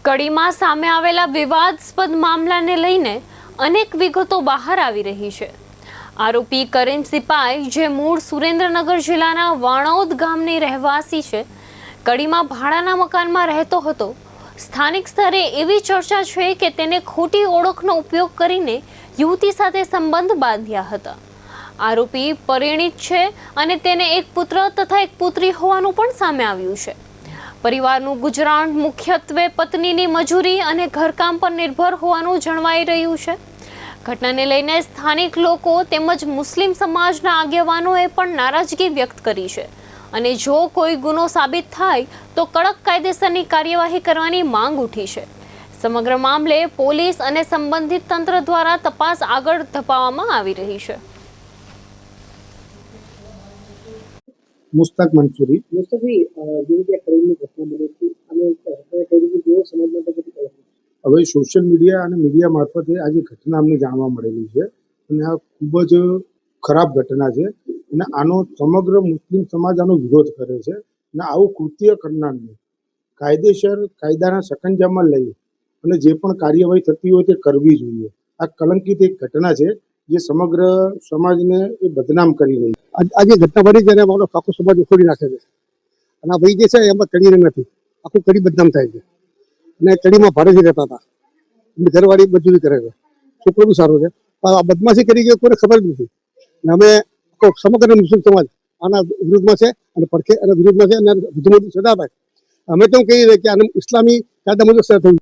કડીમાં સામે આવેલા વિવાદાસ્પદ મામલાને લઈને અનેક વિગતો બહાર આવી રહી છે। આરોપી કરીમ સિપાઈ, જે મૂળ સુરેન્દ્રનગર જિલ્લાના વાણોદ ગામની રહેવાસી છે, કડીમાં ભાડાના મકાનમાં રહેતો હતો। સ્થાનિક સ્તરે એવી ચર્ચા છે કે તેને ખોટી ઓળખનો ઉપયોગ કરીને યુવતી સાથે સંબંધ બાંધ્યા હતા। આરોપી પરિણીત છે અને તેને એક પુત્ર તથા એક પુત્રી હોવાનું પણ સામે આવ્યું છે। પરિવારનું ગુજરાન મુખ્યત્વે પત્નીની મજૂરી અને ઘરકામ પર નિર્ભર હોવાનું જણાઈ રહ્યું છે। ઘટનાને લઈને સ્થાનિક લોકો તેમજ મુસ્લિમ સમાજના આગેવાનોએ પણ નારાજગી વ્યક્ત કરી છે અને જો કોઈ ગુનો સાબિત થાય તો કડક કાયદેસરની કાર્યવાહી કરવાની માંગ ઉઠી છે। સમગ્ર મામલે પોલીસ અને સંબંધિત તંત્ર દ્વારા તપાસ આગળ ધપાવવામાં આવી રહી છે। મુસ્ताक मंसूरी मुस्तफी जो भी खरीदने घटना बनी थी हमें खरीदी जो समझना तो कुछ अलग હવે સોશિયલ મીડિયા અને મીડિયા મારફતે આ જે ઘટના અમને જાણવા મળેલી છે અને આ ખૂબ જ ખરાબ ઘટના છે અને આનો સમગ્ર મુસ્લિમ સમાજ આનો વિરોધ કરે છે અને આવું કૃત્ય કરનારને કાયદેસર કાયદાના સકંજામાં લઈ અને જે પણ કાર્યવાહી થતી હોય તે કરવી જોઈએ। આ કલંકિત એક ઘટના છે જે સમગ્ર સમાજને એ બદનામ કરી રહી છે। આજે ઘટના બની છે અને મારો આખો સમાજ ઉખોડી નાખે છે અને આ ભાઈ જે છે એમાં કડીને નથી, આખું કડી બદનામ થાય છે અને કડીમાં ભાડેથી રહેતા હતા, એમની ઘરવાળી મજૂરી કરે છે, છોકરો બી સારો છે, પણ આ બદમાશી કરી ગયો કોઈને ખબર જ નથી અને અમે સમગ્ર મુસ્લિમ સમાજ આના વિરુદ્ધમાં છે અને પડખે અને વિરુદ્ધમાં છે અને વધુ સજા થાય। અમે તો કહીએ કે આને ઇસ્લામી કાયદા મુજબ સજા થવી।